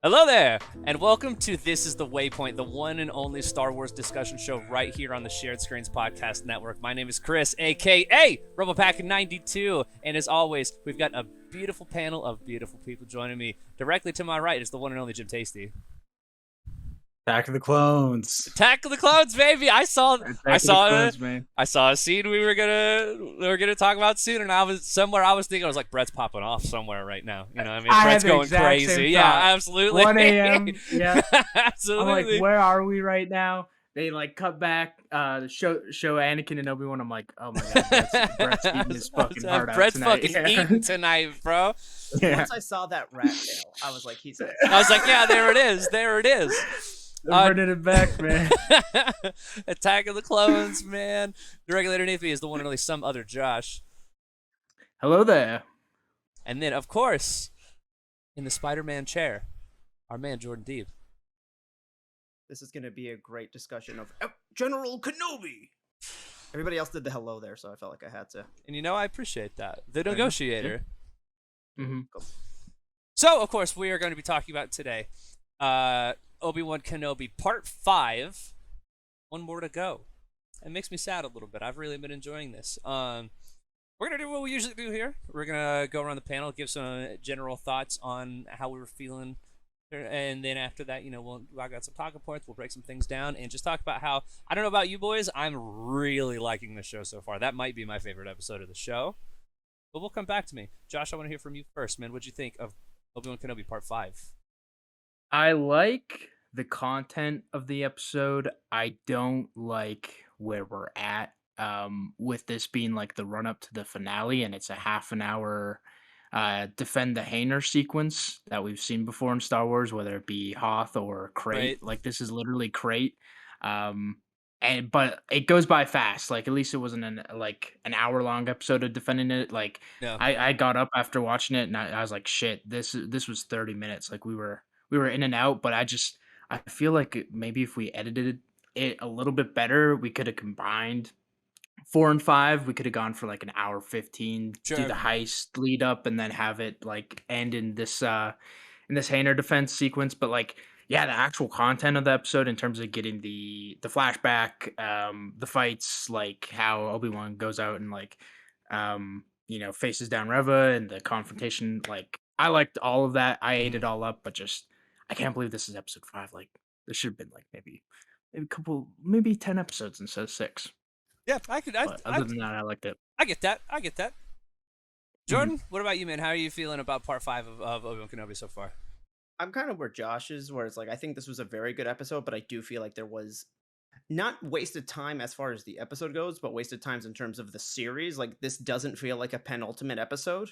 Hello there, and welcome to This is the Waypoint, the one and only Star Wars discussion show right here on the Shared Screens Podcast Network. My name is Chris, aka RoboPack92, and as always, we've got a beautiful panel of beautiful people joining me. Directly to my right is the one and only Jim Tasty. Attack of the Clones. Attack of the Clones, baby! I saw a scene we were gonna talk about soon, and I was thinking, I was like, Brett's popping off somewhere right now. You know, what I mean, Brett's going crazy. Yeah, absolutely. 1 a.m. Yeah, absolutely. I'm like, where are we right now? They like cut back, show Anakin and Obi-Wan. I'm like, oh my god, Brett's eating his fucking heart out Brett's tonight. fucking eating tonight, bro. Yeah. Once I saw that rat tail, I was like, he's it. I was like, yeah, there it is. There it is. Bringing it back, man. Attack of the Clones, man. Directly underneath me is the one and only some other Josh. Hello there. And then, of course, in the Spider-Man chair, our man Jordan Deeb. This is going to be a great discussion of General Kenobi. Everybody else did the hello there, so I felt like I had to. And you know, I appreciate that. The negotiator. Mm-hmm. Cool. So, of course, we are going to be talking about today Obi-Wan Kenobi Part 5. One more to go. It makes me sad a little bit. I've really been enjoying this. We're going to do what we usually do here. We're going to go around the panel, give some general thoughts on how we were feeling. And then after that, you know, I got some talking points. We'll break some things down and just talk about how, I don't know about you boys, I'm really liking the show so far. That might be my favorite episode of the show. But we'll come back to me. Josh, I want to hear from you first, man. What'd you think of Obi-Wan Kenobi Part 5? I like the content of the episode. I don't like where we're at. With this being like the run up to the finale, and it's a half an hour defend the Hainer sequence that we've seen before in Star Wars, whether it be Hoth or Crate. Right. Like this is literally Crate. But it goes by fast. Like at least it wasn't an hour long episode of defending it. Like Yeah. I got up after watching it and I was like, shit, this was 30 minutes. Like we were in and out, but I feel like maybe if we edited it a little bit better, we could have combined 4 and 5. We could have gone for like an hour 15, Sure. do the heist lead up, and then have it like end in this Hainer defense sequence. But like, yeah, the actual content of the episode in terms of getting the flashback, the fights, like how Obi-Wan goes out and like, faces down Reva and the confrontation. Like, I liked all of that. I ate it all up, but just I can't believe this is episode 5. Like, there should have been like maybe 10 episodes instead of 6. Yeah, Other than that, I liked it. I get that. Jordan, what about you, man? How are you feeling about Part 5 of Obi-Wan Kenobi so far? I'm kind of where Josh is, where it's like, I think this was a very good episode, but I do feel like there was not wasted time as far as the episode goes, but wasted times in terms of the series. Like, this doesn't feel like a penultimate episode.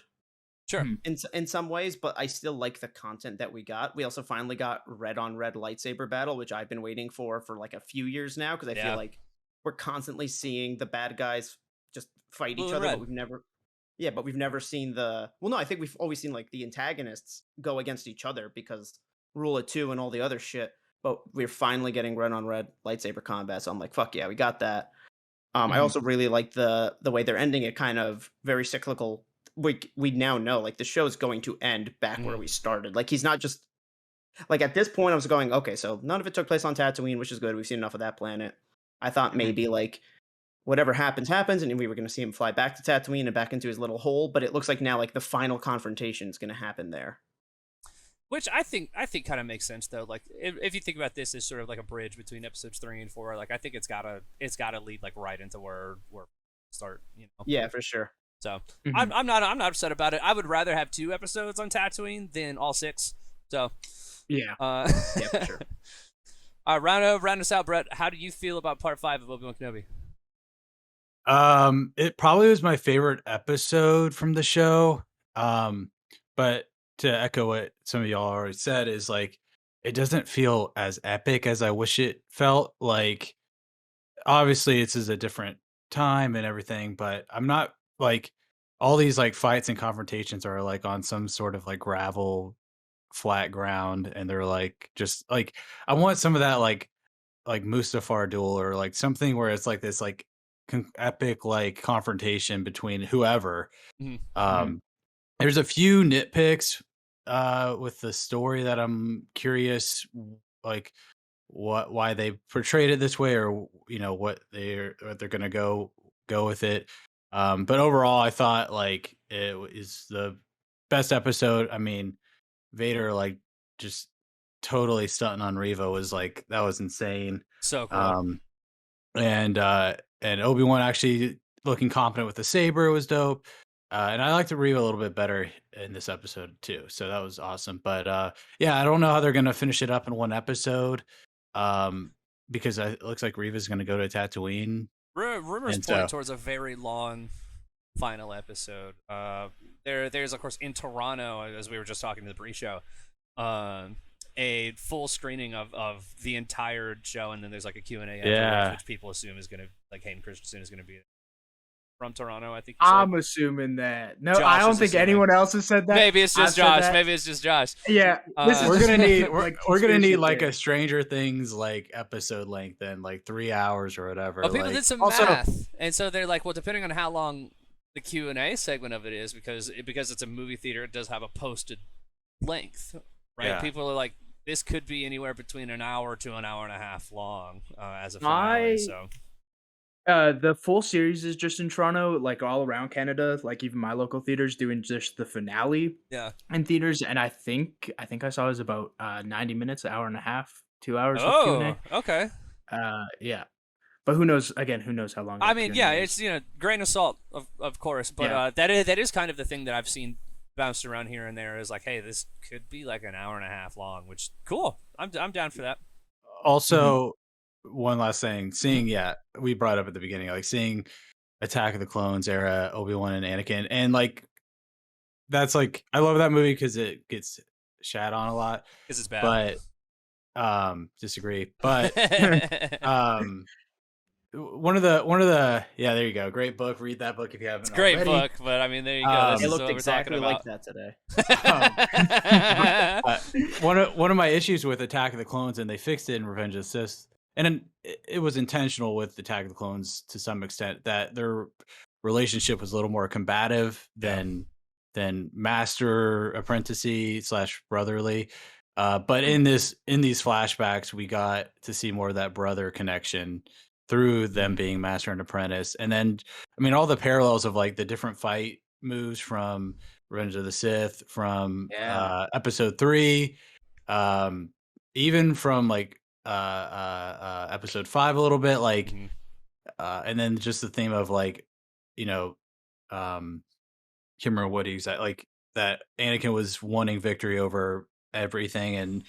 Sure. In some ways, but I still like the content that we got. We also finally got red on red lightsaber battle, which I've been waiting for like a few years now, because I feel like we're constantly seeing the bad guys just fight each other, but we've never seen I think we've always seen like the antagonists go against each other because Rule of Two and all the other shit, but we're finally getting red on red lightsaber combat, so I'm like, fuck yeah, we got that. I also really like the way they're ending it, kind of very cyclical. We now know like the show's going to end back where we started. Like he's not just like, at this point I was going, okay, so none of it took place on Tatooine, which is good. We've seen enough of that planet. I thought maybe like whatever happens, and we were going to see him fly back to Tatooine and back into his little hole, but it looks like now like the final confrontation is going to happen there. Which I think kind of makes sense though. Like if you think about this as sort of like a bridge between episodes 3 and 4, like I think it's gotta lead like right into where start. You know. Yeah, for sure. So I'm not upset about it. I would rather have 2 episodes on Tatooine than all 6. So yeah, yeah, for sure. Round us out, Brett. How do you feel about Part 5 of Obi-Wan Kenobi? It probably was my favorite episode from the show. But to echo what some of y'all already said, is like it doesn't feel as epic as I wish it felt. Like obviously this is a different time and everything, but I'm not like all these like fights and confrontations are like on some sort of like gravel flat ground, and they're like just like I want some of that like Mustafar duel or like something where it's like this like epic like confrontation between whoever. There's a few nitpicks with the story that I'm curious, like why they portrayed it this way, or what they're gonna go with it. But overall, I thought like it is the best episode. I mean, Vader like just totally stunting on Reva was like that was insane. So cool. And Obi-Wan actually looking competent with the saber was dope. And I liked Reva a little bit better in this episode too. So that was awesome. But yeah, I don't know how they're gonna finish it up in one episode. Because it looks like Reva's gonna go to Tatooine. Rumors point towards a very long final episode. There's of course in Toronto, as we were just talking to the pre-show, a full screening of the entire show, and then there's like a Q&A afterwards, which people assume is gonna like Hayden Christensen is gonna be from Toronto. I think I'm assuming that. No, Josh I don't think anyone else has said that. Maybe it's just Josh. Maybe it's just Josh. Yeah, we're gonna need like a Stranger Things like episode length, then like 3 hours or whatever. Well, people did some math, and so they're like, well, depending on how long the Q&A segment of it is, because it's a movie theater, it does have a posted length, right? Yeah. People are like, this could be anywhere between an hour to an hour and a half long as a finale. So the full series is just in Toronto, like all around Canada, like even my local theaters doing just the finale in theaters, and I think I saw it was about 90 minutes, an hour and a half, 2 hours of Q&A. Okay. Yeah. But who knows? Again, who knows how long? I mean, yeah, it's grain of salt, of course. But that is kind of the thing that I've seen bounced around here and there is like, hey, this could be like an hour and a half long, which cool. I'm down for that. Also, one last thing, we brought up at the beginning, like seeing Attack of the Clones era, Obi-Wan and Anakin, and like that's like I love that movie because it gets shat on a lot. Because it's bad. But disagree. But one of the there you go, great book, read that book if you haven't. It's a great already. book, but I mean there you go. It looked exactly like that today. One of my issues with Attack of the Clones, and they fixed it in Revenge of the Sith, and it was intentional with Attack of the Clones to some extent, that their relationship was a little more combative than master apprenticey / brotherly. But in these flashbacks, we got to see more of that brother connection through them being master and apprentice. And then, I mean, all the parallels of like the different fight moves from Revenge of the Sith, from episode 3, even from like episode 5 a little bit, like and then just the theme of like, can't remember what exactly, like that Anakin was wanting victory over everything, and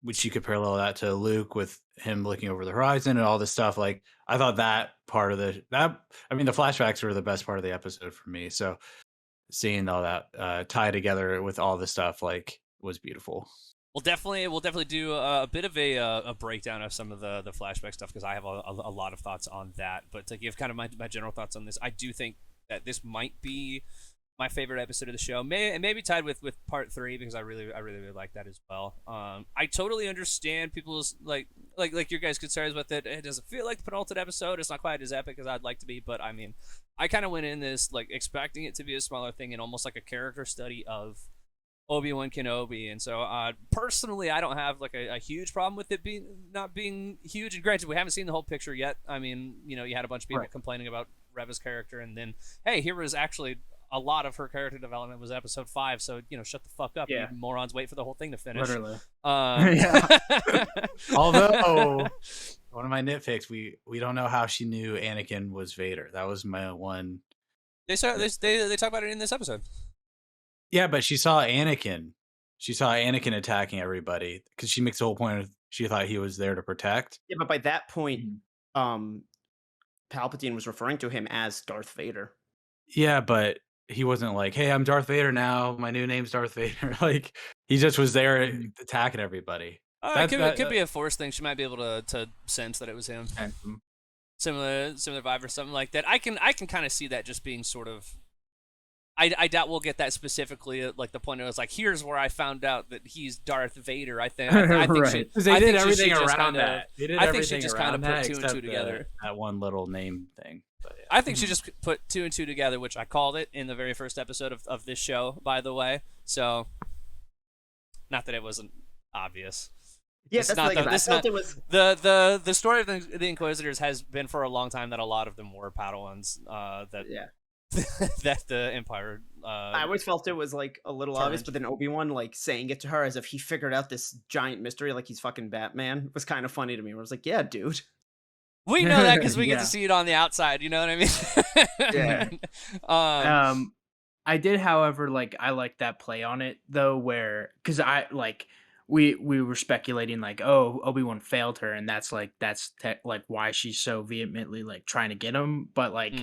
which you could parallel that to Luke with him looking over the horizon and all this stuff. Like I thought that part of the flashbacks were the best part of the episode for me. So seeing all that tie together with all the stuff like was beautiful. We'll definitely do a bit of a breakdown of some of the flashback stuff, because I have a lot of thoughts on that. But to give kind of my general thoughts on this, I do think that this might be my favorite episode of the show. Maybe tied with part 3, because I really like that as well. I totally understand people's like your guys' concerns with it. It doesn't feel like the penultimate episode. It's not quite as epic as I'd like to be, but I mean, I kind of went in this like expecting it to be a smaller thing and almost like a character study of Obi-Wan Kenobi. And so personally, I don't have like a huge problem with it not being huge. And granted, we haven't seen the whole picture yet. I mean, you had a bunch of people complaining about Reva's character, and then hey, here was actually a lot of her character development was episode 5, so shut the fuck up, you morons, wait for the whole thing to finish. Literally. Although one of my nitpicks, we don't know how she knew Anakin was Vader. That was my one. They talk about it in this episode. Yeah, but she saw Anakin. She saw Anakin attacking everybody because she makes the whole point of she thought he was there to protect. Yeah, but by that point, Palpatine was referring to him as Darth Vader. Yeah, but he wasn't like, "Hey, I'm Darth Vader now. My new name's Darth Vader." Like he just was there attacking everybody. It could be a Force thing. She might be able to sense that it was him. Similar vibe or something like that. I can kind of see that just being sort of. I doubt we'll get that specifically, like the point where it's like, here's where I found out that he's Darth Vader. I think Right. Because they did everything around that. They did I think she everything just kind of around put that two and except two together. that one little name thing. But, yeah. I think she just put two and two together, which I called it in the very first episode of this show, by the way. So, not that it wasn't obvious. Yeah, It's that's not like the- I this felt not- it was. The story of the Inquisitors has been for a long time that a lot of them were Padawans. That Yeah. that the Empire. I always felt it was like a little obvious, but then Obi-Wan like saying it to her as if he figured out this giant mystery, like he's fucking Batman, was kind of funny to me. Where I was like, "Yeah, dude." We know that because we get Yeah. to see it on the outside. You know what I mean? Yeah. I did, however, like I like that play on it though, where because I like we were speculating like, oh, Obi-Wan failed her, and that's like like why she's so vehemently like trying to get him, but like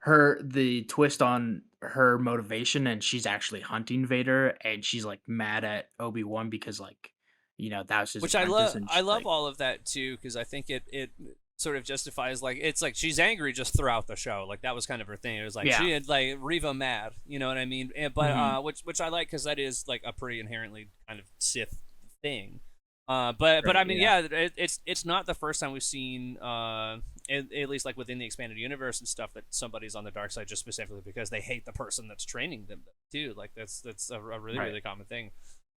the twist on her motivation, and she's actually hunting Vader, and she's like mad at Obi-Wan because like that was his Which I apprentice, love. and I love like, all of that too because I think it sort of justifies like it's like she's angry just throughout the show. Like that was kind of her thing. It was like she had like Reva mad. You know what I mean? But which I like because that is like a pretty inherently kind of Sith thing. But I mean, it's not the first time we've seen, at least like within the expanded universe and stuff, that somebody's on the dark side just specifically because they hate the person that's training them too. Like that's a really really common thing.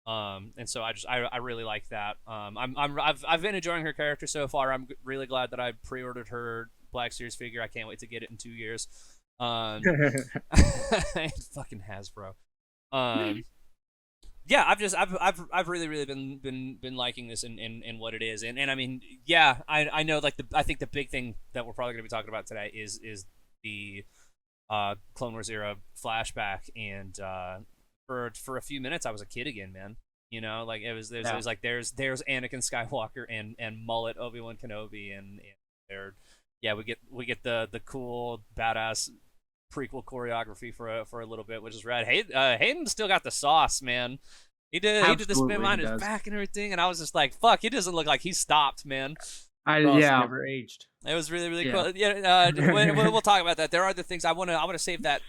And so I really like that. I've been enjoying her character so far. I'm really glad that I pre-ordered her Black Series figure. I can't wait to get it in 2 years. Fucking Hasbro. Yeah, I've really been liking this and what it is, and I mean, yeah, I know like I think the big thing that we're probably gonna be talking about today is the Clone Wars era flashback, and for a few minutes I was a kid again, man. Like it was like there's Anakin Skywalker and mullet Obi-Wan Kenobi, and they're we get the cool badass prequel choreography for a little bit, which is rad. Hayden still got the sauce, man. He did the spin behind his back and everything, and I was just like, fuck, he doesn't look like he stopped, man. Never aged. It was really really cool. Yeah, we'll talk about that. There are other things I want to save that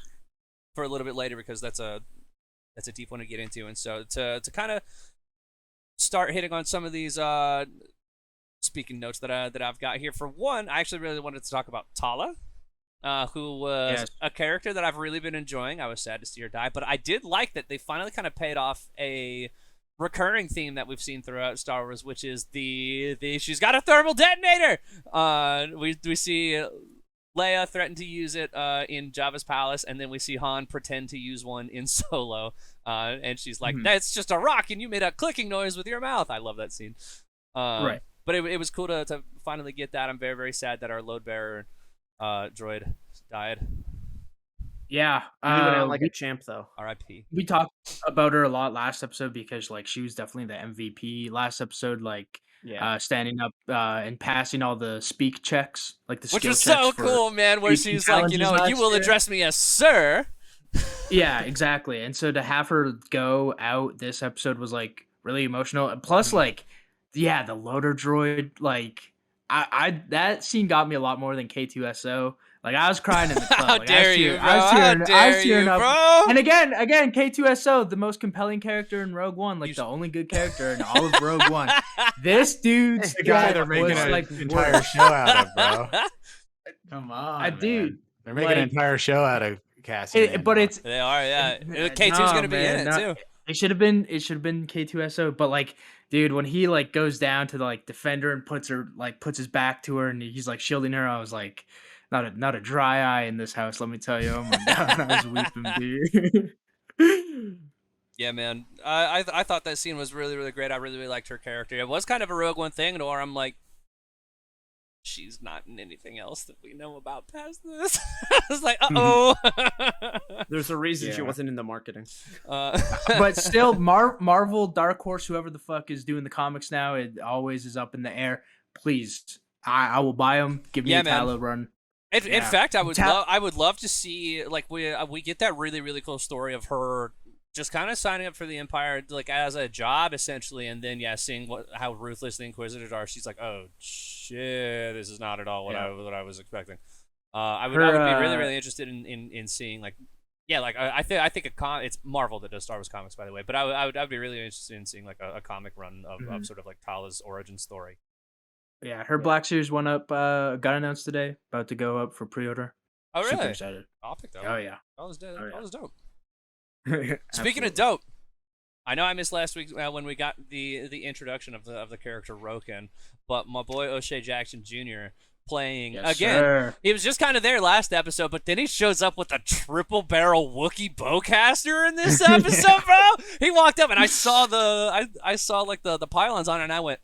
for a little bit later because that's a deep one to get into, and so to kind of start hitting on some of these speaking notes that I've got here. For one, I actually really wanted to talk about Tala. Who was a character that I've really been enjoying. I was sad to see her die, but I did like that they finally kind of paid off a recurring theme that we've seen throughout Star Wars, which is the she's got a thermal detonator. We see Leia threaten to use it in Jabba's palace, and then we see Han pretend to use one in Solo, and she's like, "That's just a rock, and you made a clicking noise with your mouth." I love that scene. Right. But it was cool to finally get that. I'm very very sad that our load bearer droid died. Yeah, He went out like a champ, though. R.I.P. We talked about her a lot last episode because like she was definitely the MVP last episode. Like, standing up and passing all the speak checks, like the which skill was checks so for cool, man. Where she's like, you will address me as sir. Yeah, exactly. And so to have her go out this episode was like really emotional. And plus, like, the loader droid, like. I that scene got me a lot more than K2SO. Like I was crying in the club. How like, dare you, bro? How dare you, bro? And again, K2SO, the most compelling character in Rogue One, like the only good character in all of Rogue One. This dude's the guy they're making an entire show out of, bro. Come on, dude. They're making an entire show out of Cassian. They are, yeah. K2's gonna be in it too. It should have been K2SO, but like, dude, when he like goes down to the like defender and puts his back to her and he's like shielding her, I was like, not a dry eye in this house, let me tell you. Oh my god, I was weeping, dude. Yeah, man. I thought that scene was really really great. I really really liked her character. It was kind of a Rogue One thing, or I'm like, she's not in anything else that we know about past this. I was like, uh-oh. There's a reason she wasn't in the marketing. But still, Marvel, Dark Horse, whoever the fuck is doing the comics now, it always is up in the air. Please, I will buy them. Give me a Tala run. In fact, I would love to see, like, we get that really really cool story of her just kind of signing up for the Empire, like as a job essentially, and then seeing how ruthless the Inquisitors are. She's like, oh shit, this is not at all what I was expecting. I would be really really interested in seeing like Yeah, like I think it's Marvel that does Star Wars comics, by the way. But I'd be really interested in seeing like a comic run of sort of like Tala's origin story. Yeah, her Black Series went up, got announced today, about to go up for pre-order. Oh, really? Super excited. I'll pick that. Oh yeah. That was dope. Oh, yeah. That was dope. Speaking Speaking of dope, I know I missed last week when we got the introduction of the character Roken, but my boy O'Shea Jackson Jr. playing again. Sir. He was just kind of there last episode, but then he shows up with a triple barrel Wookiee bowcaster in this episode, bro. He walked up and I saw I saw like the pylons on it, and I went,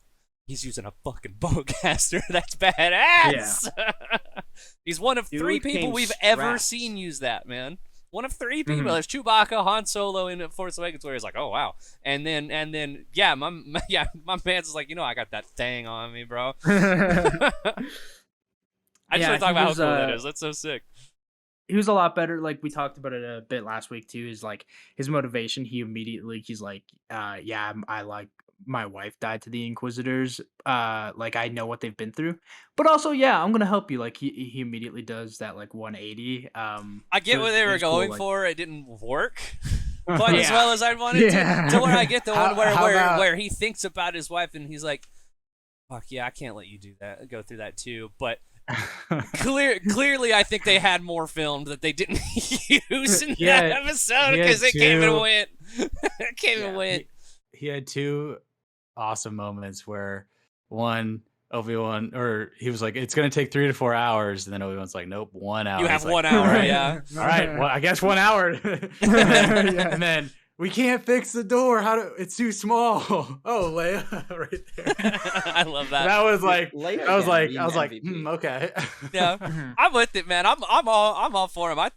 he's using a fucking bowcaster. That's badass. Yeah. He's one of 3 people we've ever seen use that, man. One of 3 people. There's Chewbacca, Han Solo in Force Awakens, where he's like, oh wow, and then yeah, my man's is like, I got that thing on me, bro. I just want to talk about how cool that is. That's so sick. He was a lot better. Like we talked about it a bit last week too. Is like his motivation. He's like, yeah, I like my wife died to the Inquisitors. Like I know what they've been through, but also, yeah, I'm gonna help you. Like he immediately does that like 180. I get what they were going for. It didn't work quite as well as I wanted to. To where I get the one where he thinks about his wife and he's like, fuck yeah, I can't let you do that. Go through that too, but. Clearly, I think they had more filmed that they didn't use in that episode because it came and went. It came and went. He had 2 awesome moments where one Obi-Wan, or he was like, it's going to take 3 to 4 hours, and then Obi-Wan's like, nope, 1 hour. You have 1 hour, yeah. All right, well, I guess 1 hour. And then we can't fix the door. It's too small. Oh, Leia, right there. I love that. That was like, Leia I was like, MVP. Okay. Yeah, I'm with it, man. I'm all for him. I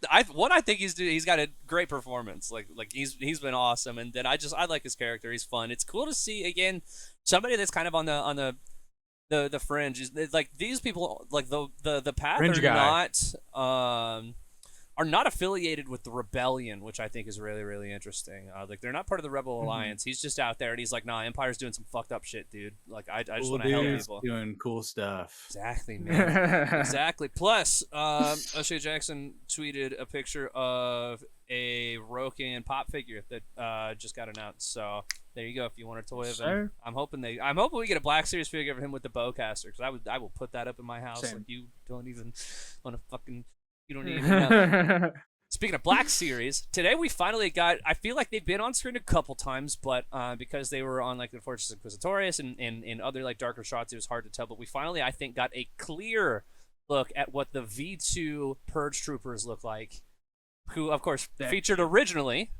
think he's got a great performance. Like he's been awesome, and then I like his character. He's fun. It's cool to see again somebody that's kind of on the fringe. Like these people, like the path Fringe are not affiliated with the rebellion, which I think is really, really interesting. Like they're not part of the Rebel Alliance. He's just out there, and he's like, "Nah, Empire's doing some fucked up shit, dude. Like I just want to help people." Doing cool stuff. Exactly, man. Exactly. Plus, O'Shea Jackson tweeted a picture of a Roken pop figure that just got announced. So there you go. If you want a toy of him, I'm hoping we get a Black Series figure of him with the bowcaster, because I will put that up in my house. Same. Like you don't even want to fucking. You don't even know. Speaking of Black Series, today we finally got. I feel like they've been on screen a couple times, but because they were on like the Fortress Inquisitorius and other like darker shots, it was hard to tell. But we finally, I think, got a clear look at what the V2 Purge Troopers look like, who of course featured originally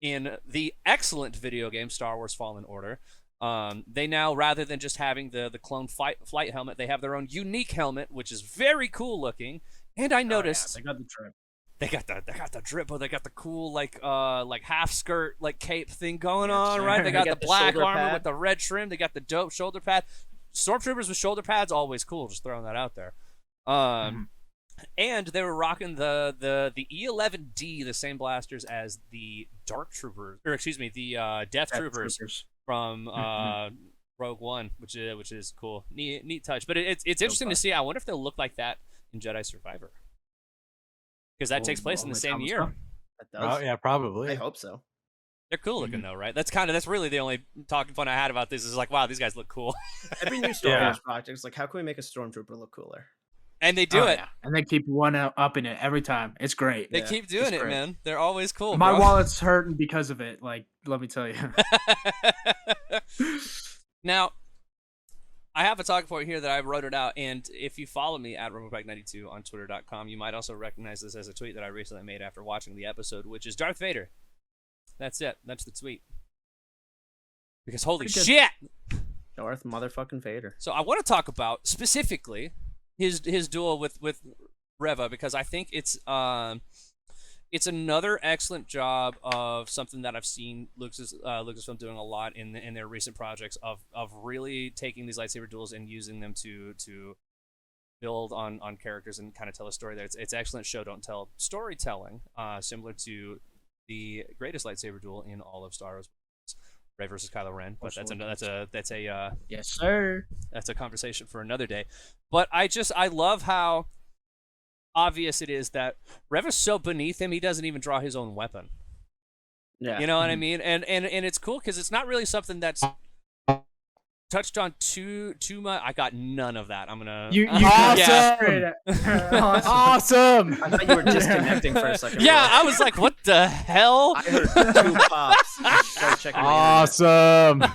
in the excellent video game Star Wars Fallen Order. They now, rather than just having the clone flight helmet, they have their own unique helmet, which is very cool looking. And I noticed they got the drip. They got the drip, but they got the cool like half skirt like cape thing going on, right? They got the black armor with the red trim. They got the dope shoulder pad. Stormtroopers with shoulder pads, always cool. Just throwing that out there. And they were rocking the E11D, the same blasters as the Dark Troopers, or excuse me, the Death Troopers from Rogue One, which is cool, neat touch. But it's interesting to see. I wonder if they'll look like that in Jedi Survivor, because that takes place in the same year. That does. Oh yeah, probably. I hope so. They're cool looking though, right? That's really the only talking point I had about this is like, wow, these guys look cool. Every new Star Wars project is like, how can we make a stormtrooper look cooler? And they do it. Yeah. And they keep one up in it every time. It's great. They keep doing it, man. They're always cool. My bro. wallet's hurting because of it. Like, let me tell you. Now, I have a talking point here that I wrote it out, and if you follow me at RoboBike92 on Twitter.com, you might also recognize this as a tweet that I recently made after watching the episode, which is Darth Vader. That's it. That's the tweet. Because holy shit! Darth motherfucking Vader. So I want to talk about specifically his duel with Reva, because I think it's another excellent job of something that I've seen Lucasfilm doing a lot in their recent projects of really taking these lightsaber duels and using them to build on characters and kind of tell a story. There, it's excellent show don't tell storytelling, similar to the greatest lightsaber duel in all of Star Wars, Rey versus Kylo Ren. But that's a yes sir. That's a conversation for another day. But I love how obvious it is that Reva's so beneath him, he doesn't even draw his own weapon. Yeah. You know what I mean? And it's cool because it's not really something that's touched on too much. I got none of that. I'm gonna. You Awesome! Awesome! I thought you were disconnecting for a second. Yeah, bro. I was like, what the hell? I heard 2 pops. I started checking my internet.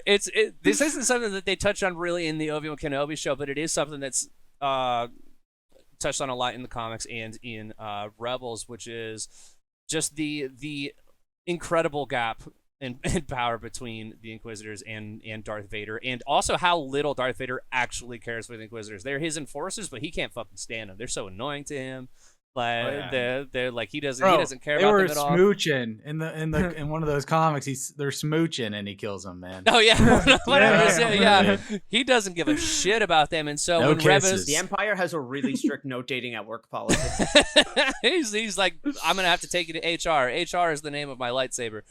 Awesome! This isn't something that they touch on really in the Obi-Wan Kenobi show, but it is something that's touched on a lot in the comics and in Rebels, which is just the incredible gap in power between the Inquisitors and Darth Vader, and also how little Darth Vader actually cares for the Inquisitors. They're his enforcers, but he can't fucking stand them. They're so annoying to him. Like they're like he doesn't care about them at all. They were smooching in one of those comics. They're smooching and he kills them, man. Oh yeah, 100%, yeah. He doesn't give a shit about them, and so No when Reva's, The Empire has a really strict no dating at work policy. he's like, I'm gonna have to take you to HR. HR is the name of my lightsaber.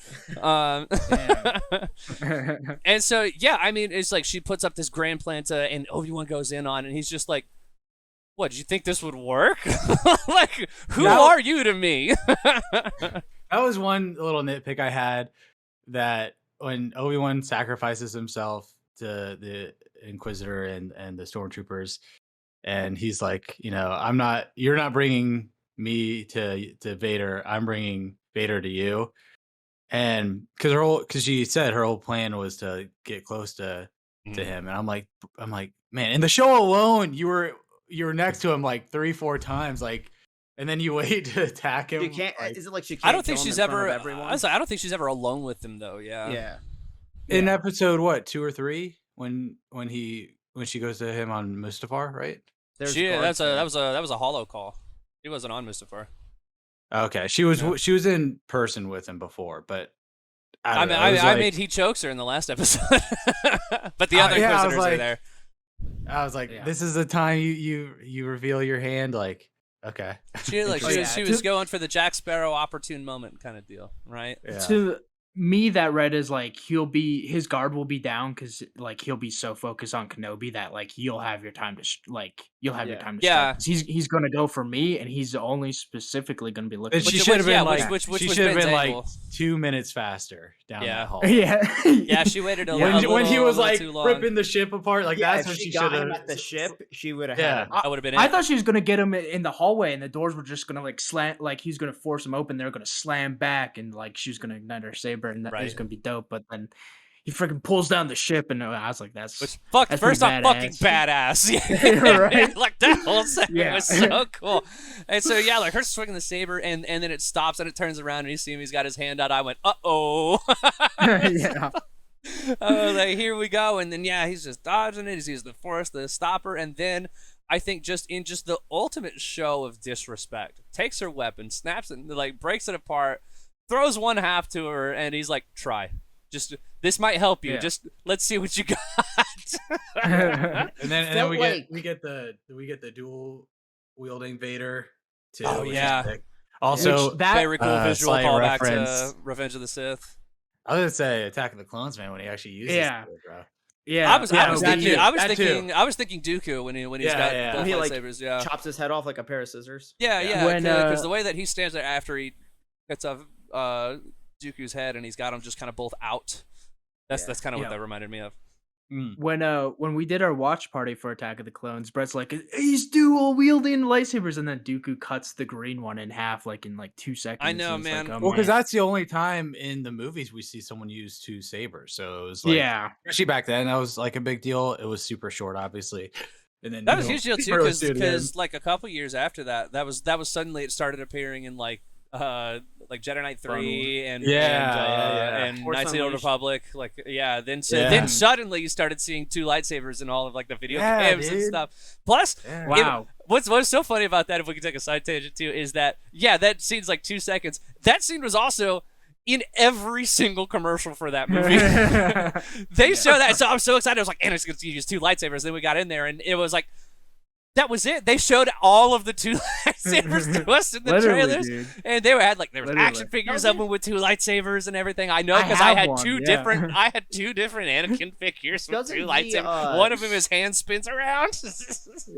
And so yeah, I mean, it's like she puts up this grand plan and Obi-Wan goes in on, and he's just like, what, did you think this would work? Like, who are you to me? That was one little nitpick I had, that when Obi-Wan sacrifices himself to the Inquisitor and the Stormtroopers, and he's like, you're not bringing me to Vader, I'm bringing Vader to you. And because she said her whole plan was to get close to him, and I'm like, man, in the show alone, you were next to him like 3-4 times, like, and then you wait to attack him. You can't. Like, Is it like she can't? I don't think kill him she's in front ever. of everyone? I don't think she's ever alone with him though. Yeah. Yeah. in episode 2 or 3 when she goes to him on Mustafar, right? There's That guards was a hollow call. He wasn't on Mustafar. Okay, she was in person with him before, but I mean, he chokes her in the last episode, but the other Inquisitors are there. I was like, this is the time you reveal your hand, like, okay. She was going for the Jack Sparrow opportune moment kind of deal, right? Yeah. To me, that read is like his guard will be down because like he'll be so focused on Kenobi that like you'll have your time to strike. Yeah. 'Cause he's gonna go for me, and he's only specifically gonna be looking. And she should have been like, which she was should have Ben's been like angle. 2 minutes faster down that hall. Yeah, She waited When he was like too long. ripping the ship apart, like Yeah, that's if when she she got should him have. at the ship, she would have Yeah. had him. That would have been it. I thought she was gonna get him in the hallway, and the doors were just gonna like slam, like he's gonna force him open. They're gonna slam back, and like she was gonna ignite her saber, and that was gonna be dope. But then he freaking pulls down the ship, and I was like, that's first off, fucking badass. Right? Like that whole segment was so cool. And so yeah, like her swinging the saber, and then it stops and it turns around and you see him. He's got his hand out. I went, uh-oh. Yeah. I was like, here we go. And then yeah, he's just dodging it. He uses the Force, the stopper, and then I think just the ultimate show of disrespect, takes her weapon, snaps it, like breaks it apart, throws one half to her, and he's like, try. Just this might help you. Yeah. Just let's see what you got. And then we like- get the dual wielding Vader too. Oh, which is yeah. sick. Also, Very cool visual slight callback reference. to Revenge of the Sith. I was gonna say Attack of the Clones, man, when he actually uses Yeah. it, bro. Yeah, I was that thinking Dooku when he's Yeah, got yeah. both When he, like, lightsabers. Yeah, Chops his head off like a pair of scissors. yeah. When, Because the way that he stands there after he cuts off Dooku's head and he's got them just kind of both out. That's kind of what that reminded me of. When we did our watch party for Attack of the Clones, Brett's like, he's dual wielding lightsabers, and then Dooku cuts the green one in half like in like 2 seconds. I know, and it's man. Like, oh, Well, because that's the only time in the movies we see someone use 2 sabers. So it was like, yeah, especially back then, that was like a big deal. It was super short, obviously. And then That was a huge deal too, really see it again. because like a couple years after that was suddenly it started appearing in like Jedi Knight 3 and Force Knights of the Old Unleashed. Republic, then suddenly you started seeing 2 lightsabers in all of like the video games and dude. stuff. Plus, wow. what's so funny about that, if we can take a side tangent too, is that that scene's like 2 seconds. That scene was also in every single commercial for that movie. They show that, so I'm so excited. I was like, Anakin's gonna use 2 lightsabers. Then we got in there, and it was like That was it. They showed all of the two lightsabers to us in the Literally, trailers, dude. and there was Literally. action figures of them with 2 lightsabers and everything. I know because I have had one, 2 yeah. different. I had 2 different Anakin figures with Doesn't 2 he, lightsabers. One of them, his hand spins around.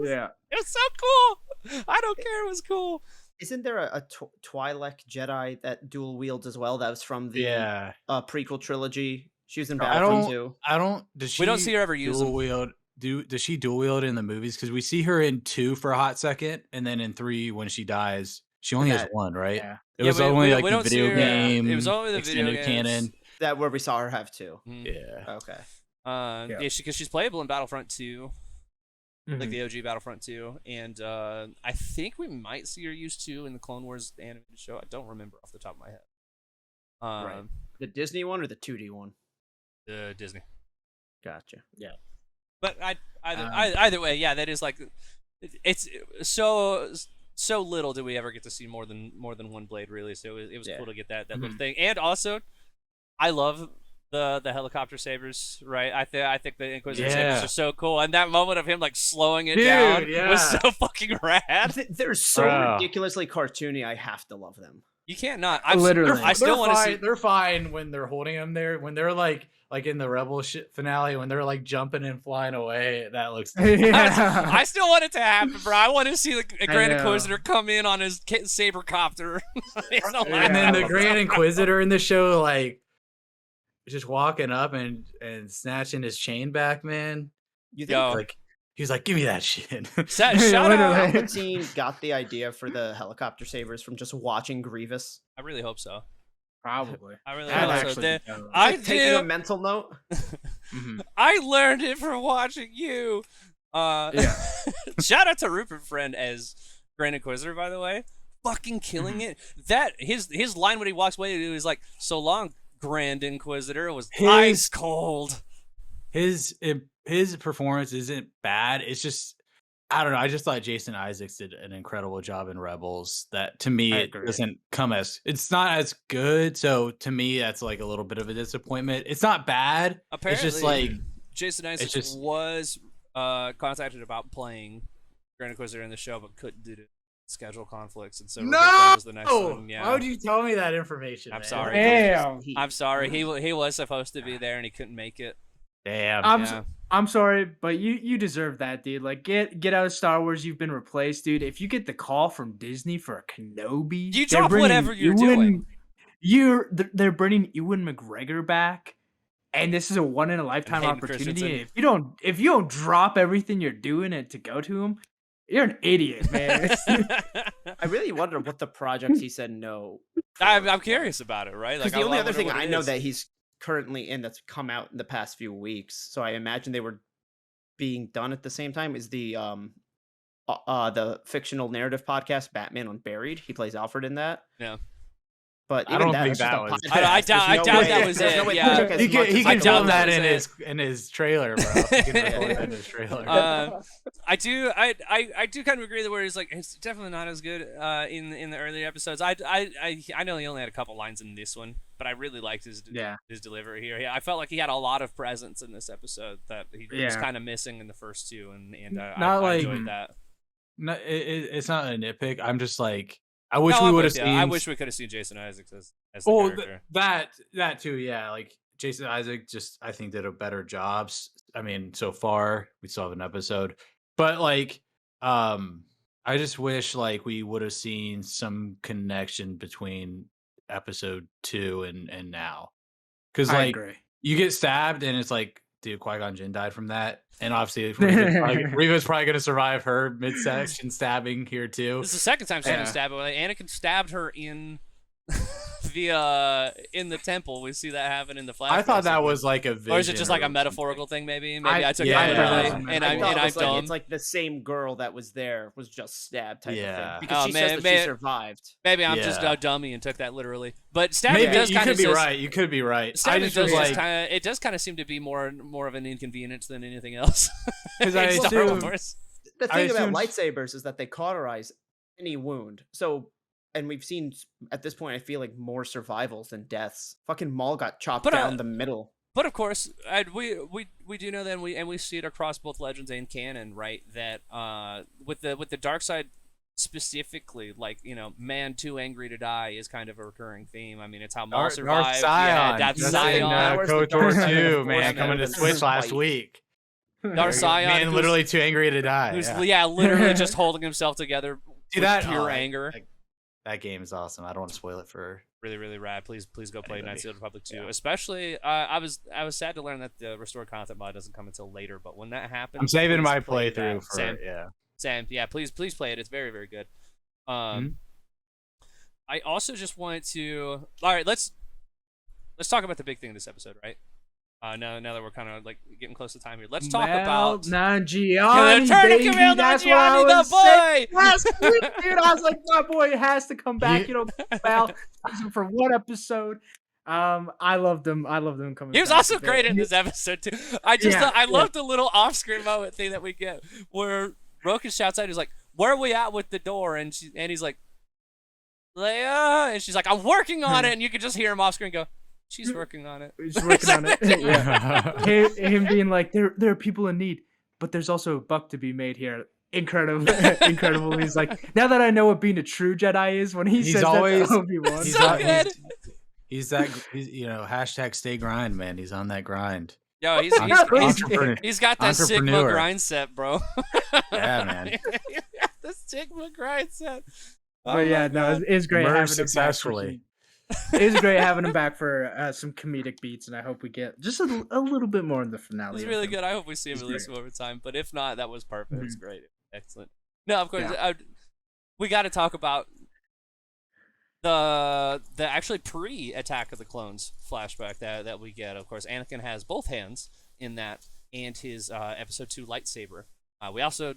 Yeah. It was so cool. I don't care. It was cool. Isn't there a Twi'lek Jedi that dual wields as well? That was from the prequel trilogy. She was in Battlefront 2. I don't. Does she? We don't see her ever use them. wield. Does she dual wield in the movies? Because we see her in 2 for a hot second, and then in 3 when she dies, she only has 1, right? Yeah. It was only like we the don't see video her- game. It was only the video extended games. canon. That where we saw her have 2. Yeah. Okay. Yeah, because she's playable in Battlefront 2, like the OG Battlefront 2, and I think we might see her use 2 in the Clone Wars animated show. I don't remember off the top of my head. Right. The Disney one or the 2D one? Disney. Gotcha. Yeah. But either way, yeah, that is like it's so little do we ever get to see more than one blade, really. So it was cool to get that little thing, and also I love the helicopter sabers, right? I think the Inquisitor sabers are so cool, and that moment of him like slowing it down was so fucking rad. They're so ridiculously cartoony. I have to love them. You can't not. Literally. I still want to see. They're fine when they're holding them there. When they're like in the Rebel finale, when they're like jumping and flying away, that looks. I still want it to happen, bro. I want to see the Grand Inquisitor come in on his saber copter. And then the Grand Inquisitor in the show, like, just walking up and snatching his chain back, man. You think like he's like, give me that shit. Shout out. Palpatine got the idea for the helicopter sabers from just watching Grievous? I really hope so. Probably. I really That hope so. actually I taking a do. mental note. I learned it from watching you. Shout out to Rupert Friend as Grand Inquisitor, by the way. Fucking killing it. That his line when he walks away, he was like, "So long, Grand Inquisitor." It was ice cold. His performance isn't bad. It's just, I don't know. I just thought Jason Isaacs did an incredible job in Rebels. That to me, it doesn't come as, it's not as good. So to me, that's like a little bit of a disappointment. It's not bad. Apparently, it's just like Jason Isaacs was contacted about playing Grand Inquisitor in the show, but couldn't due to schedule conflicts, and so was the next one. Yeah. Why would you tell me that information? I'm man? sorry. Damn. I'm sorry. He was supposed to be there and he couldn't make it. Damn. I'm sorry, but you deserve that, dude. Like, get out of Star Wars. You've been replaced, dude. If you get the call from Disney for a Kenobi, you drop whatever you're doing. They're bringing Ewan McGregor back, and this is a one in a lifetime opportunity. If you don't drop everything you're doing and to go to him, you're an idiot, man. I really wonder what the project he said no. I'm curious about it, right? Because the only other thing I know that he's currently in that's come out in the past few weeks, so I imagine they were being done at the same time, is the fictional narrative podcast Batman Unburied. He plays Alfred in that. Yeah. But I don't think that was. I doubt that was it. Yeah, he can doubt film that in his trailer, bro. He can record that in his trailer. I do kind of agree that where he's like, it's definitely not as good in the earlier episodes. I know he only had a couple lines in this one, but I really liked his delivery here. I felt like he had a lot of presence in this episode that he was kind of missing in the first two, and I enjoyed that. No, it's not a nitpick. I'm just like, I wish we would have seen. I wish we could have seen Jason Isaacs as the character. That too, yeah. Like Jason Isaac, just I think did a better job. I mean, so far we still have an episode, but like, I just wish like we would have seen some connection between episode 2 and now, because like you get stabbed and it's like, dude, Qui-Gon Jinn died from that. And obviously, Reva's probably going to survive her midsection stabbing here, too. This is the second time she's been stabbed. Anakin stabbed her in the temple. We see that happen in the flashbacks. I thought that was like a vision. Or is it just like a metaphorical thing, maybe? Maybe I took it literally. And I'm dumb. It's like the same girl that was there was just stabbed type of thing. Because she says that she survived. Maybe I'm just a dummy and took that literally. But stabbing does kind of... You could be right. Stabbing it does kind of seem to be more of an inconvenience than anything else. Because I assume... The thing about lightsabers is that they cauterize any wound. So... And we've seen, at this point, I feel like more survivals than deaths. Fucking Maul got chopped down the middle. But of course, we do know that, we see it across both Legends and canon, right? That with the dark side specifically, like, man too angry to die is kind of a recurring theme. I mean, it's how Maul survived. Scion. Darth Just Scion. in Darth KOTOR Scion, 2, of man, course, coming to man. Switch last Spite. week. Darth Scion, Man, who's- literally too angry to die. who's Yeah. literally just holding himself together See with that? pure Oh, anger. That game is awesome. I don't want to spoil it for Really, really rad. Please go play Anybody. Knights of the Republic 2. Yeah. Especially, I was sad to learn that the restored content mod doesn't come until later. But when that happens, I'm saving please my play playthrough that. for Sam, yeah. Sam, yeah, please play it. It's very, very good. Mhm. I also just wanted to. All right, let's talk about the big thing this episode, right? Now that we're kind of like getting close to time here, let's talk about Nanjiani, Return of baby. Kumail That's what I Nanjiani, was the boy. saying last week, dude. I was like, my boy has to come back. Val, for one episode. I loved him. I loved him coming. He was back also a bit. great in this episode too. I just Yeah, I loved the little off-screen moment thing that we get where Roku shouts out, he's like, "Where are we at with the door?" And he's like, "Leia," and she's like, "I'm working on it," and you can just hear him off-screen go, "She's working on it." He's working on it. Yeah. Him being like, there are people in need, but there's also a buck to be made here. Incredible, incredible. He's like, now that I know what being a true Jedi is, when he He's says always- that to Obi-Wan. He's So not- good. He's hashtag stay grind, man. He's on that grind. Yo, he's Entrepreneur. he's got that Sigma Entrepreneur. grind set, bro. Yeah, man. He's got the Sigma grind set. Oh But yeah, my no, God. it's great Merged having successfully. him back. It is great having him back for some comedic beats, and I hope we get just a little bit more in the finale. It was of really him. good. I hope we see him He's at least great. over time. But if not, that was perfect. It's Mhm. great. Excellent. No, of course, Yeah. we got to talk about the actually pre-Attack of the Clones flashback that we get. Of course, Anakin has both hands in that and his Episode 2 lightsaber. We also,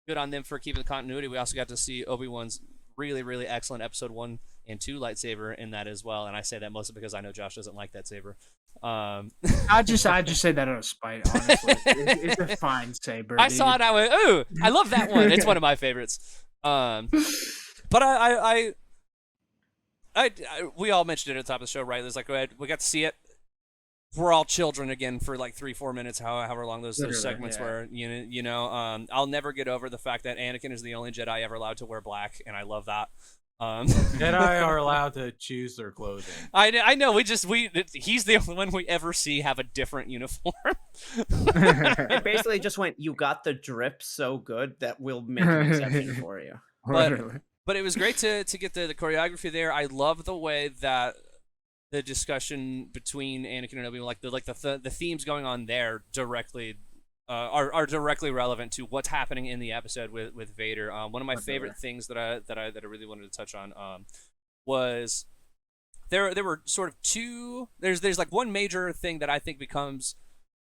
good on them for keeping the continuity. We also got to see Obi-Wan's really, really excellent Episode 1 and 2 lightsaber in that as well. And I say that mostly because I know Josh doesn't like that saber. I just say that out of spite. Honestly, it's a fine saber. I dude. saw it. I went, ooh, I love that one. It's one of my favorites. But we all mentioned it at the top of the show, right? There's like, we got to see it. We're all children again for like 3-4 minutes, however long those Literally, segments yeah. were. I'll never get over the fact that Anakin is the only Jedi ever allowed to wear black, and I love that. Jedi are allowed to choose their clothing. I know. He's the only one we ever see have a different uniform. It basically just went, you got the drip so good that we'll make an exception for you. Literally. But it was great to get the choreography there. I love the way that the discussion between Anakin and Obi-Wan, the themes going on there directly are directly relevant to what's happening in the episode with Vader. One of my favorite things that I really wanted to touch on was there were sort of two. There's like one major thing that I think becomes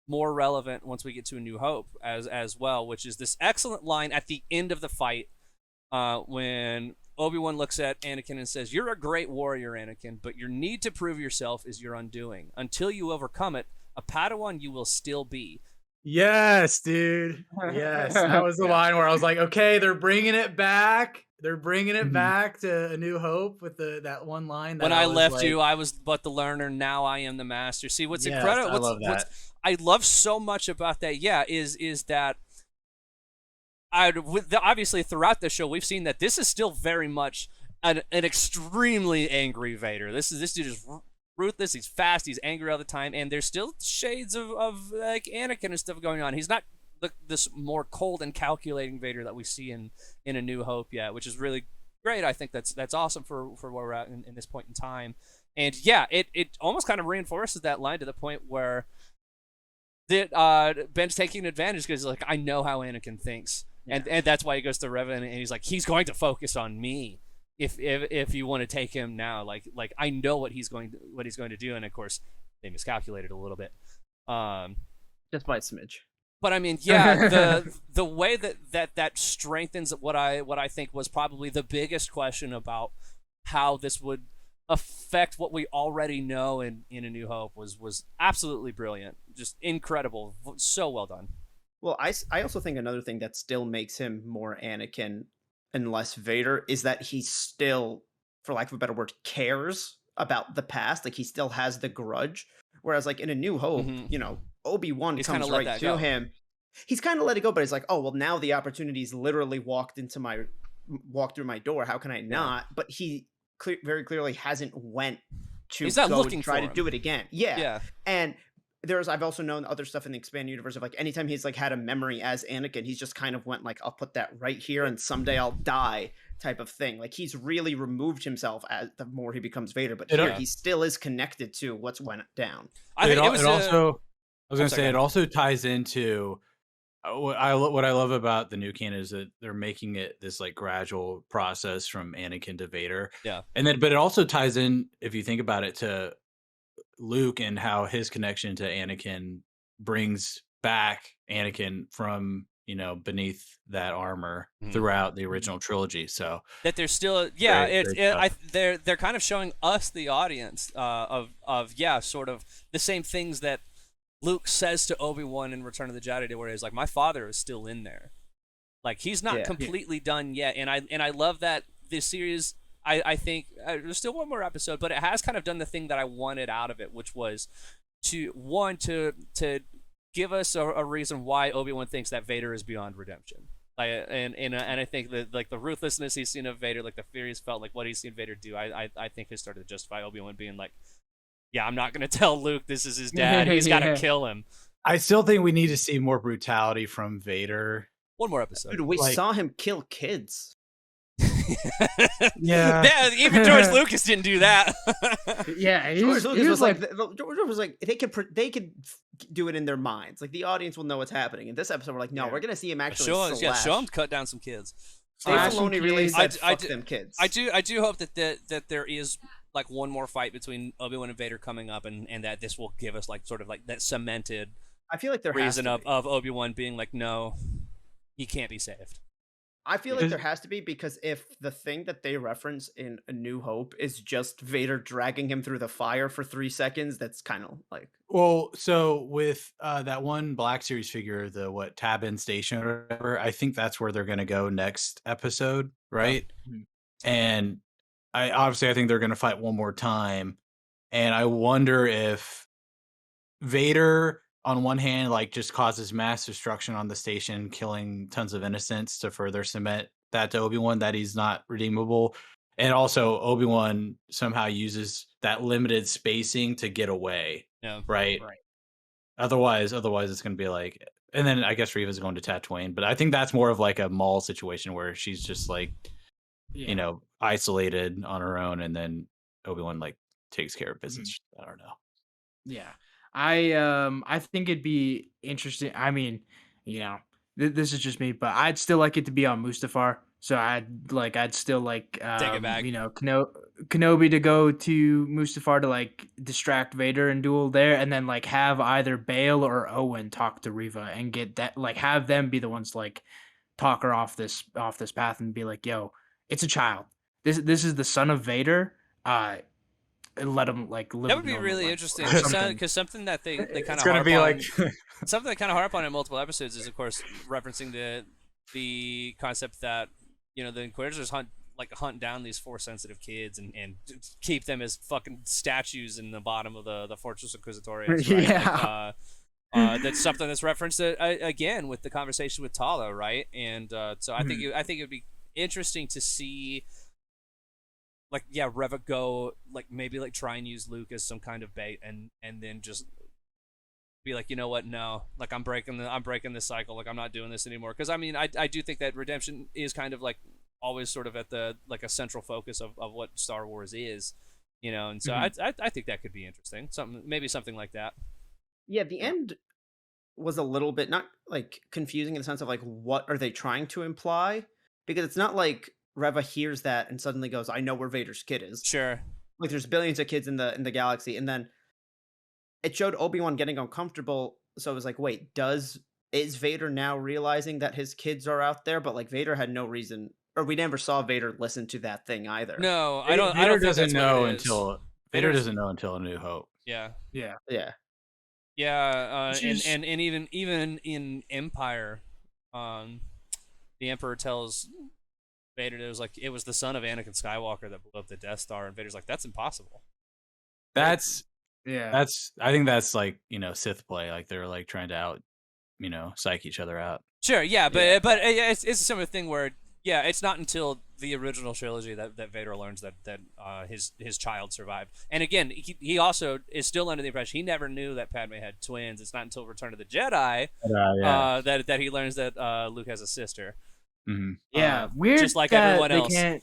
more relevant once we get to A New Hope as well, which is this excellent line at the end of the fight when Obi-Wan looks at Anakin and says, "You're a great warrior, Anakin, but your need to prove yourself is your undoing. Until you overcome it, a Padawan you will still be." Yes, dude. Yes, that was the line where I was like, okay, they're bringing it back. They're bringing it back to A New Hope with that one line. That When I was left like, you, I was but the learner. Now I am the master. See, what's Yes, incredible? I love that. I love so much about that. Yeah, is that obviously throughout the show we've seen that this is still very much an extremely angry Vader. This dude is ruthless. He's fast. He's angry all the time, and there's still shades of like Anakin and stuff going on. He's not this more cold and calculating Vader that we see in A New Hope yet, which is really great. I think that's awesome for where we're at in this point in time. And yeah, it almost kind of reinforces that line to the point where Ben's taking advantage because like, I know how Anakin thinks, and that's why he goes to Reva and he's like, he's going to focus on me. If you want to take him now, like I know what he's going to do, and of course they miscalculated a little bit, Just by a smidge. But I mean, yeah, the way that strengthens what I think was probably the biggest question about how this would affect what we already know in A New Hope was absolutely brilliant, just incredible, so well done. Well, I also think another thing that still makes him more Anakin and less Vader is that he still, for lack of a better word, cares about the past. Like, he still has the grudge, Whereas like in A New Hope, Mhm. you know, Obi-Wan He's comes kinda let right that to go. him. He's kind of let it go, but he's like, oh well, now the opportunity's literally walked through my door. How can I not? But he very clearly hasn't went to He's not go looking try for to him. do it again. Yeah. Yeah. And I've also known other stuff in the expanded universe of like anytime he's like had a memory as Anakin, he's just kind of went like, I'll put that right here and someday I'll die type of thing. Like he's really removed himself as the more he becomes Vader, but here he still is connected to what's went down. I think it was also, I was I'm gonna sorry, say, go it ahead. also ties into what I love about the new canon is that they're making it this like gradual process from Anakin to Vader. Yeah. And then, but it also ties in, if you think about it, to Luke and how his connection to Anakin brings back Anakin from, you know, beneath that armor Mhm. throughout the original trilogy. So that there's still it's great stuff. they're kind of showing us the audience of sort of the same things that Luke says to Obi-Wan in Return of the Jedi, where he's like, my father is still in there, like he's not Yeah. completely done yet. And I love that this series, I think there's still one more episode, but it has kind of done the thing that I wanted out of it, which was to give us a reason why Obi-Wan thinks that Vader is beyond redemption. Like, and I think that like the ruthlessness he's seen of Vader, like the fear he's felt, like what he's seen Vader do, I think has started to justify Obi-Wan being like, yeah, I'm not gonna tell Luke this is his dad. He's got to kill him. I still think we need to see more brutality from Vader. One more episode. Dude, we Like- saw him kill kids. Yeah, even George Lucas didn't do that. Yeah, he George was, Lucas he was was like, George was like, they could do it in their minds. Like the audience will know what's happening. In this episode, we're like, no, Yeah. we're gonna see him actually show him cut down some kids. Dave slash Filoni some really kids. said, I "Fuck do- them kids." I do hope that there is like one more fight between Obi-Wan and Vader coming up, and that this will give us like sort of like that cemented I feel like there reason has to of be. Obi-Wan being like, no, he can't be saved. I feel like Because- there has to be because if the thing that they reference in A New Hope is just Vader dragging him through the fire for 3 seconds, that's kind of like Well, so with that one Black Series figure, the Tabin Station or whatever, I think that's where they're gonna go next episode, right? Mhm. And I think they're gonna fight one more time, and I wonder if Vader, on one hand, like just causes mass destruction on the station, killing tons of innocents to further cement that to Obi-Wan that he's not redeemable. And also Obi-Wan somehow uses that limited spacing to get away. Yeah. Right. Right. Otherwise it's gonna be like, and then I guess Reva's going to Tatooine, but I think that's more of like a Maul situation where she's just like, Yeah. you know, isolated on her own, and then Obi-Wan like takes care of business. I don't know. Yeah. I think it'd be interesting. I mean, you know, this is just me, but I'd still like it to be on Mustafar. So I'd still like Take it back. you know, Kenobi to go to Mustafar to like distract Vader and duel there, and then like have either Bale or Owen talk to Reva and get that, like have them be the ones to, like talk her off this path and be like, yo, it's a child. This is the son of Vader. And let him like live. That a would be normal really life interesting or something. because something that they kind It's of gonna harp be on, like something they kind of harp on in multiple episodes is, of course, referencing the concept that, you know, the Inquisitors hunt down these Force sensitive kids and keep them as fucking statues in the bottom of the Fortress Inquisitorius. Right? Yeah. That's something that's referenced again with the conversation with Tala, right? And so I think it'd be interesting to see, like, yeah, Reva go, like, maybe like try and use Luke as some kind of bait, and then just be like, you know what, no, like I'm breaking this cycle, like I'm not doing this anymore. Because I mean, I do think that redemption is kind of like always sort of at the like a central focus of what Star Wars is, you know. And so I think that could be interesting, something like that. Yeah, the end was a little bit not like confusing in the sense of like what are they trying to imply? Because it's not like Reva hears that and suddenly goes, "I know where Vader's kid is." Sure. Like there's billions of kids in the galaxy, and then it showed Obi-Wan getting uncomfortable. So it was like, wait, is Vader now realizing that his kids are out there? But like Vader had no reason, or we never saw Vader listen to that thing either. No, I don't. Vader I don't think doesn't that's know what it is. until Vader doesn't know until A New Hope. Yeah. Yeah. Yeah. Yeah, Which and, is- and even in Empire, the Emperor tells Vader that it was the son of Anakin Skywalker that blew up the Death Star, and Vader's like, that's impossible. That's Yeah. I think that's like, Sith play. Like they're like trying to psych each other out. Sure, yeah, but Yeah. it's a similar thing where it's not until the original trilogy that Vader learns that his child survived. And again, he also is still under the impression he never knew that Padme had twins. It's not until Return of the Jedi Yeah. that he learns that Luke has a sister. Hmm. Yeah, weird. Just like that everyone they else.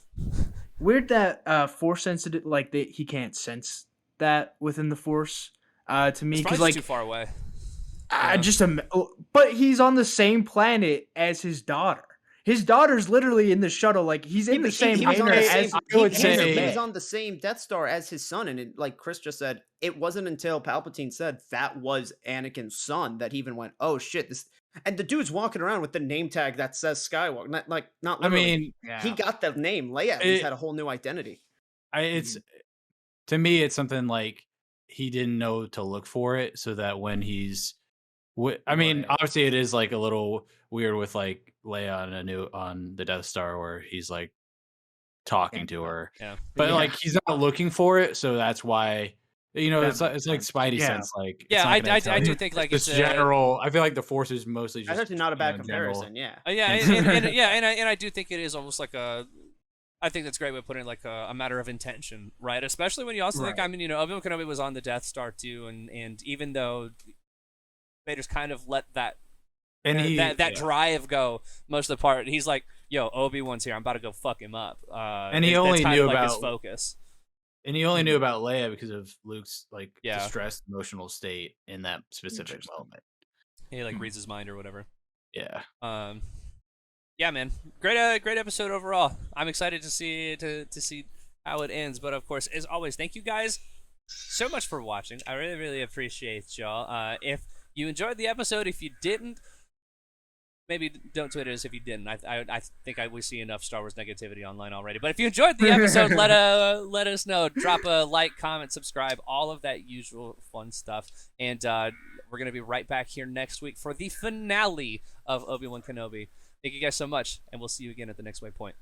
Weird that Force sensitive, like he can't sense that within the Force. To me, It's because probably like too far away. but he's on the same planet as his daughter. His daughter's literally in the shuttle. Like he's in the same he was on hangar the same, as. I would he say- was on the same Death Star as his son, and like Chris just said, it wasn't until Palpatine said that was Anakin's son that he even went, "Oh shit!" This, and the dude's walking around with the name tag that says Skywalker. Not I literally. mean, He got the name Leia. He's had a whole new identity. it's to me, it's something like he didn't know to look for it, so that when he's, I mean, Right. obviously it is like a little weird with like Leia on the Death Star where he's like talking to her, Yeah. but Yeah. like he's not looking for it, so that's why it's like Spidey Yeah. sense. Like Yeah, it's not gonna I tell do you. think like It's it's general. I feel like the Force is mostly just That's actually not a bad general. comparison. Yeah. yeah, and I do think it is almost like a. I think that's a great way of putting it, like a matter of intention, right? Especially when you also think, Right. I mean, Obi-Wan Kenobi was on the Death Star too, and even though Vader's kind of let that that drive go most of the part, he's like, "Yo, Obi-Wan's here. I'm about to go fuck him up." And he that's only kind knew of like his about- focus. And he only knew about Leia because of Luke's like Yeah. distressed emotional state in that specific Interesting. moment. He like reads his mind or whatever. Yeah. Yeah, man, great episode overall. I'm excited to see how it ends. But of course, as always, thank you guys so much for watching. I really, really appreciate y'all. If you enjoyed the episode, if you didn't, maybe don't tweet us if you didn't. I think we see enough Star Wars negativity online already. But if you enjoyed the episode, let us know. Drop a like, comment, subscribe, all of that usual fun stuff. And we're gonna be right back here next week for the finale of Obi-Wan Kenobi. Thank you guys so much, and we'll see you again at the next Waypoint.